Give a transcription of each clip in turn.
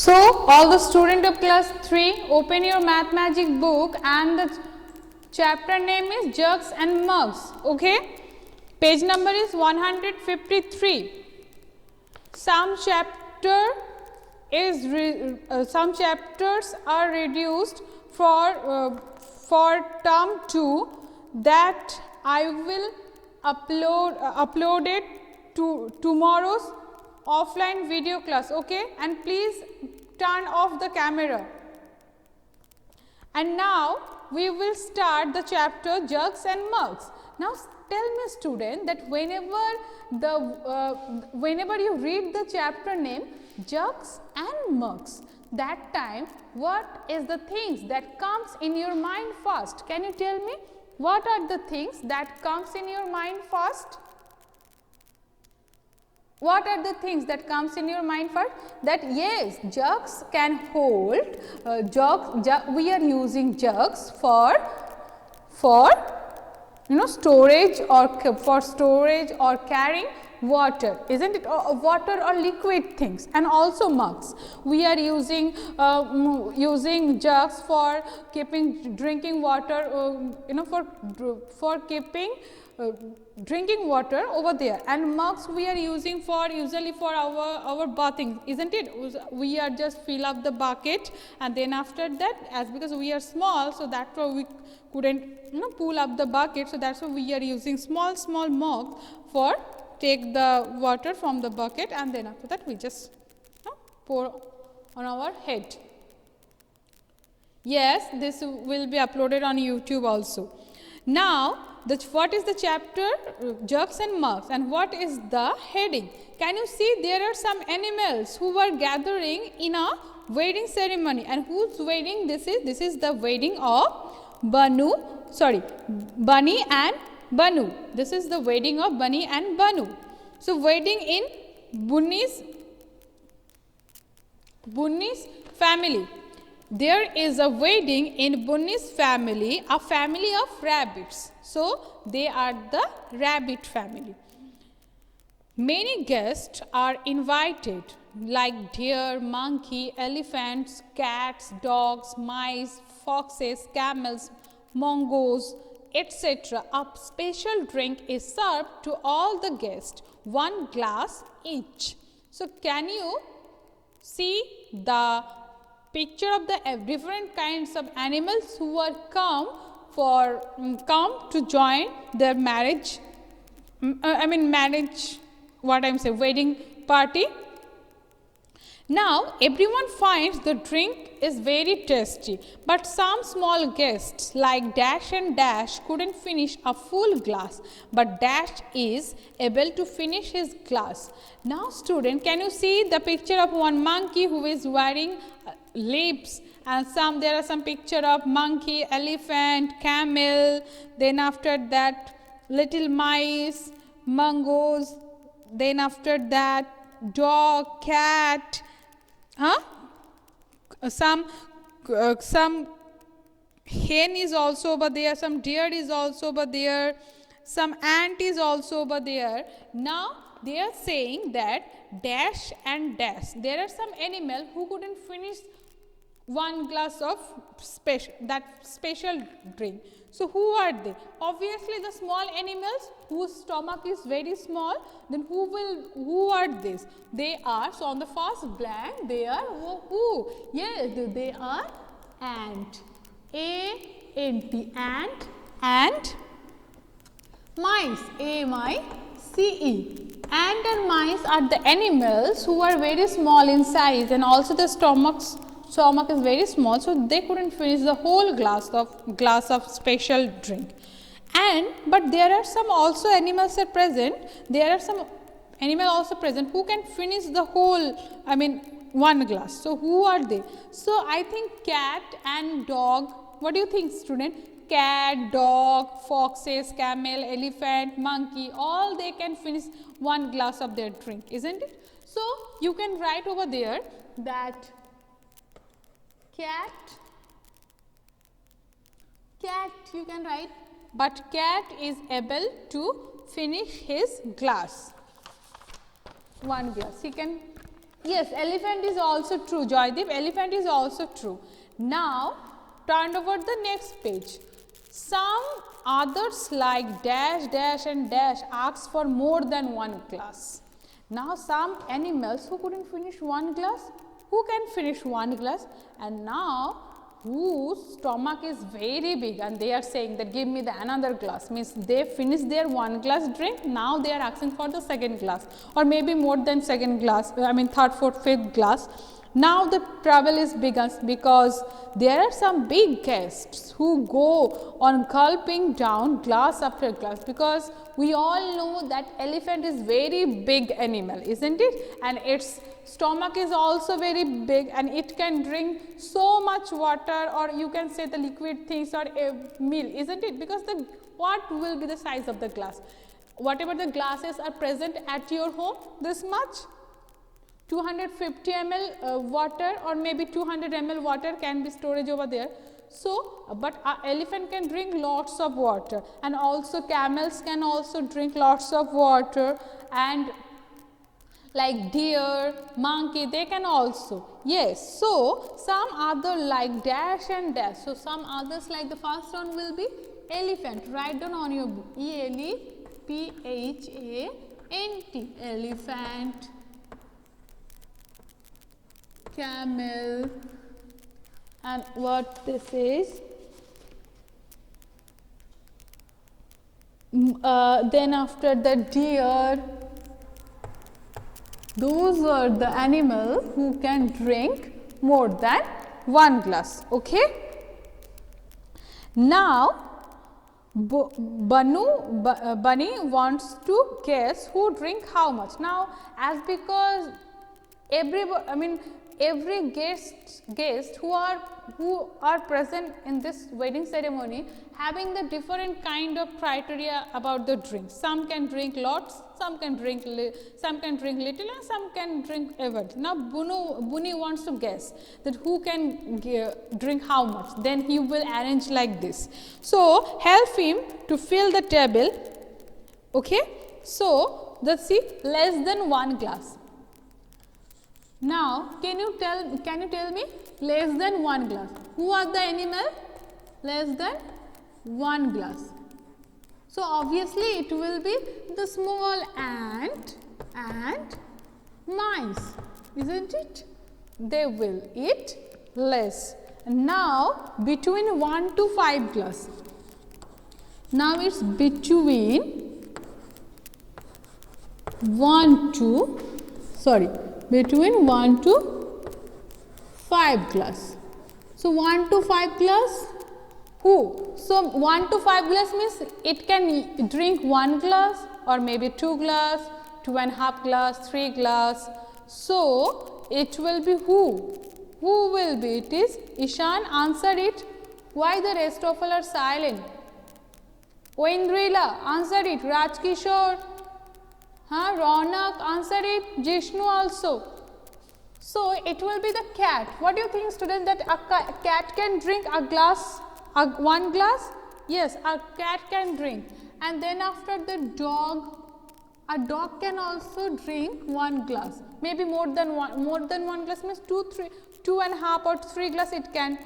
So, all the student of class 3, open your math magic book and the chapter name is jugs and mugs. Okay, page number is 153. Some chapters are reduced for term 2 that I will upload it to tomorrow's offline video class. Okay, and please turn off the camera. And now we will start the chapter jugs and mugs. Now tell me student that whenever you read the chapter name jugs and mugs, that time what is the things that comes in your mind first? Can you tell me what are the things that comes in your mind first? What are the things that comes in your mind first? That yes, jugs can hold, we are using jugs for storage or carrying water, isn't it? Water or liquid things, and also mugs. We are using jugs for keeping drinking water, for keeping drinking water over there, and mugs we are using usually for our bathing, isn't it? We are just fill up the bucket, and then after that, because we are small, so that's why we couldn't pull up the bucket, so that's why we are using small mug for take the water from the bucket, and then after that we just pour on our head. Yes, this will be uploaded on YouTube also. Now what is the chapter jugs and mugs, and what is the heading? Can you see there are some animals who were gathering in a wedding ceremony, and whose wedding this is? This is the wedding of Bunny and Banu. This is the wedding of Bunny and Banu. So wedding in Bunny's family. There is a wedding in Bunny's family, a family of rabbits. So they are the rabbit family. Many guests are invited, like deer, monkey, elephants, cats, dogs, mice, foxes, camels, mongoose, etc. A special drink is served to all the guests, 1 glass each. So can you see the picture of the different kinds of animals who are come to join their marriage, wedding party. Now everyone finds the drink is very tasty, but some small guests like Dash and Dash couldn't finish a full glass, but Dash is able to finish his glass. Now student, can you see the picture of one monkey who is wearing lips, and there are some picture of monkey, elephant, camel, then after that little mice, mongoose, then after that dog, cat, some hen is also over there, some deer is also over there, some ant is also over there. Now they are saying that Dash and Dash, there are some animal who couldn't finish 1 glass of special drink. So who are they? Obviously the small animals whose stomach is very small. Then who are these? They are, so on the first blank they are who? Yes, they are ant. A-N-T, ant, and mice, A-M-I-C-E. Ant and mice are the animals who are very small in size, and also the stomach is very small, so they couldn't finish the whole glass of special drink. But there are some also animals are present. There are some animals also present who can finish the whole, 1 glass. So who are they? So I think cat and dog. What do you think, student? Cat, dog, foxes, camel, elephant, monkey, all they can finish 1 glass of their drink, isn't it? So you can write over there that cat you can write, but cat is able to finish his glass, 1 glass. He can Yes, elephant is also true, Joydeep. Elephant is also true. Now, turn over the next page. Some others like dash, dash and dash ask for more than one glass. Now, some animals who couldn't finish one glass, who can finish one glass? And now, whose stomach is very big and they are saying that give me the another glass, means they finished their one glass drink, now they are asking for the second glass or maybe more than second glass, I mean third, fourth, fifth glass. Now the trouble is begins because there are some big guests who go on gulping down glass after glass, because we all know that elephant is very big animal, isn't it? And its stomach is also very big and it can drink so much water, or you can say the liquid things or a meal, isn't it? Because the what will be the size of the glass? Whatever the glasses are present at your home, this much. 250 ml water or maybe 200 ml water can be storage over there. So, but elephant can drink lots of water, and also camels can also drink lots of water, and like deer, monkey, they can also. Yes, so some other like dash and dash. So, some others like the first one will be elephant. Write down on your book. E-L-E-P-H-A-N-T. Elephant. Camel, and what this is, then after the deer. Those are the animals who can drink more than one glass. Okay. Now, Bunny wants to guess who drink how much. Now, as because every guest who are present in this wedding ceremony having the different kind of criteria about the drink. Some can drink lots, some can drink little, and some can drink everything. Now, Bunny wants to guess that who can drink how much. Then he will arrange like this. So, help him to fill the table. Okay. So, let's see, less than one glass. Now, can you tell me less than one glass? Who are the animal? Less than one glass. So, obviously, it will be the small ant and mice, isn't it? They will eat less. Now, between 1 to 5 glass. Now, it's between between 1 to 5 glass. So, 1 to 5 glass, who? So, 1 to 5 glass means it can drink 1 glass or maybe 2 glass, 2.5 glass, 3 glass. So, it will be who? Who will be? It is Ishan, answer it. Why the rest of all are silent? Oindrila, answer it. Rajkishore, Ronak, answer it. Jishnu also. So, it will be the cat. What do you think, students, that a cat can drink a glass, one glass? Yes, a cat can drink. And then after the dog, a dog can also drink 1 glass. Maybe more than one glass means 2.5 or 3 glass it can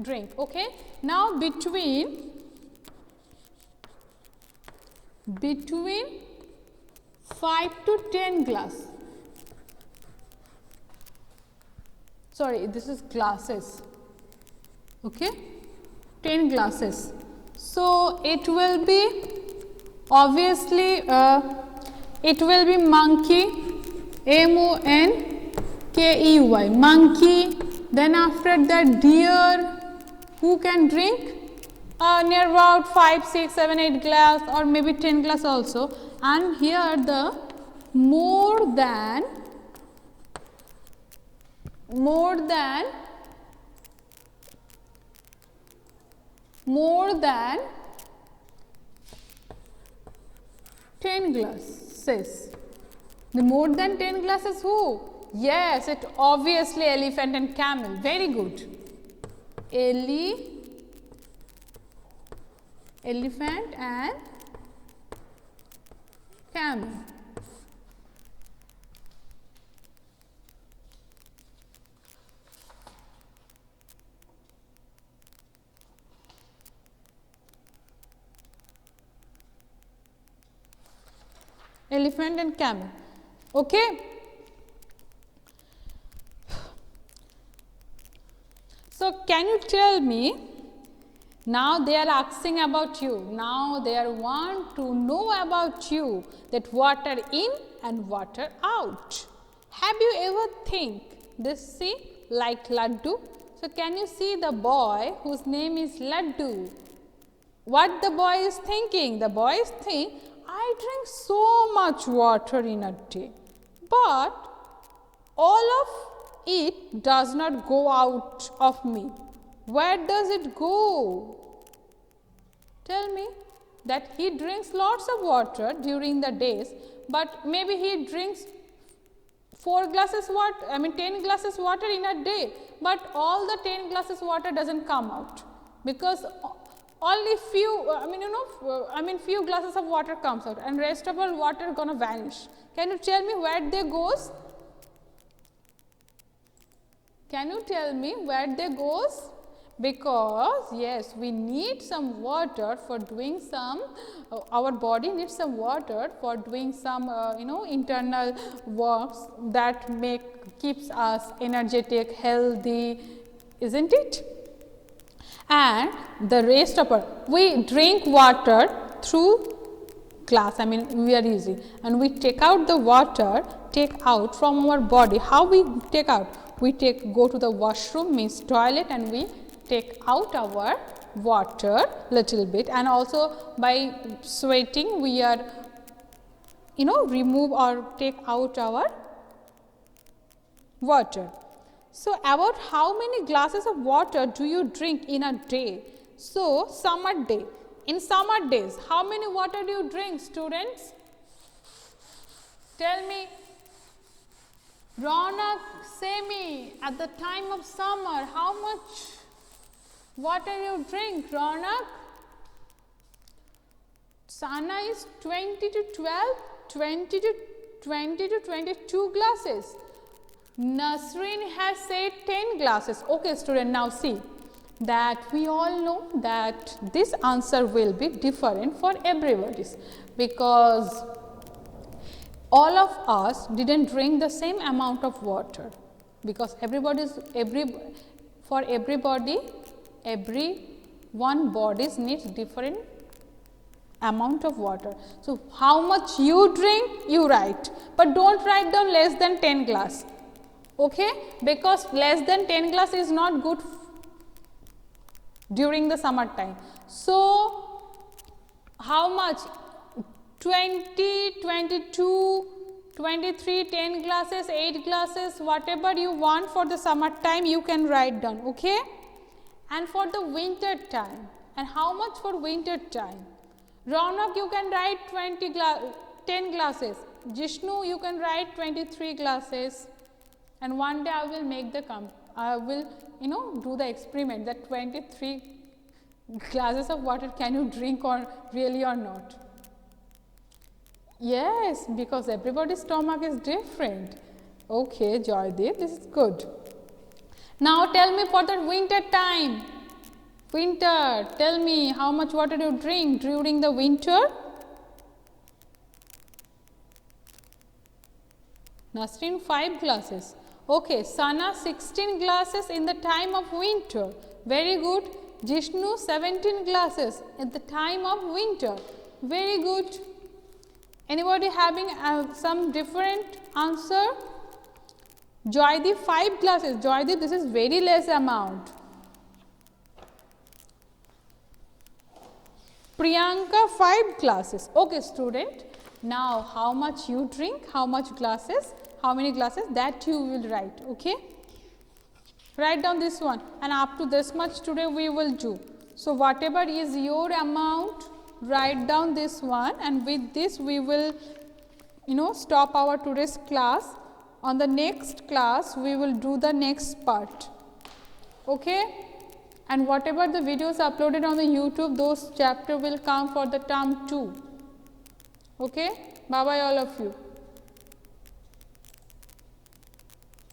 drink. Okay. Now, between 5 to 10 glass. Sorry, this is glasses. Okay, 10 glasses. So, it will be obviously it will be monkey, M-O-N-K-E-Y, monkey. Then after that, deer, who can drink near about 5, 6, 7, 8 glass or maybe 10 glass also. And here the more than 10 glasses. The more than 10 glasses who? Yes, it obviously elephant and camel. Very good. Elephant and camel. elephant and camel. Okay. So, can you tell me, now they are asking about you, now they are want to know about you, that water in and water out. Have you ever think this, see, like Laddu? So, can you see the boy whose name is Laddu? What the boy is thinking? The boy is thinking, I drink so much water in a day, but all of it does not go out of me. Where does it go? Tell me. That he drinks lots of water during the days, but maybe he drinks 4 glasses water, 10 glasses water in a day, but all the 10 glasses water doesn't come out, because only few, few glasses of water comes out, and rest of all water gonna vanish. Can you tell me where they goes? Can you tell me where they goes? Because yes, we need some water for doing some, our body needs some water for doing some internal works that keeps us energetic, healthy, isn't it? And the rest of we drink water through glass, we are using, and we take out the water, take out from our body. How we take out? We go to the washroom, means toilet, and we take out our water little bit, and also by sweating we are remove or take out our water. So, about how many glasses of water do you drink in a day? So, summer day. In summer days, how many water do you drink, students? Tell me. Ronak, say me, at the time of summer, how much water you drink, Ronak? Sana is 20 to 12, 20 to 22 glasses. Nasreen has said 10 glasses. Okay, student, now see that we all know that this answer will be different for everybody's, because all of us didn't drink the same amount of water, because every one bodies needs different amount of water. So, how much you drink, you write, but don't write down less than 10 glass, okay, because less than 10 glass is not good during the summer time. So, how much? 20, 22, 23, 10 glasses, 8 glasses, whatever you want for the summer time, you can write down, okay. And for the winter time, and how much for winter time? Ronak, you can write 10 glasses. Jishnu, you can write 23 glasses. And one day I will make I will do the experiment that 23 glasses of water can you drink or really or not. Yes, because everybody's stomach is different. Okay, Joydeep, this is good. Now tell me for the winter time. Winter, tell me how much water you drink during the winter? Nasreen, 5 glasses. Okay, Sana, 16 glasses in the time of winter. Very good. Jishnu, 17 glasses at the time of winter. Very good. Anybody having some different answer? Joydeep, 5 glasses. Joydeep, this is very less amount. Priyanka, 5 glasses. Okay, student. Now, how much you drink, how much glasses, how many glasses, that you will write, okay. Write down this one, and up to this much today we will do. So, whatever is your amount, write down this one, and with this we will stop our today's class. On the next class we will do the next part, okay. And whatever the videos uploaded on the YouTube, those chapter will come for the term 2, okay. Bye bye all of you.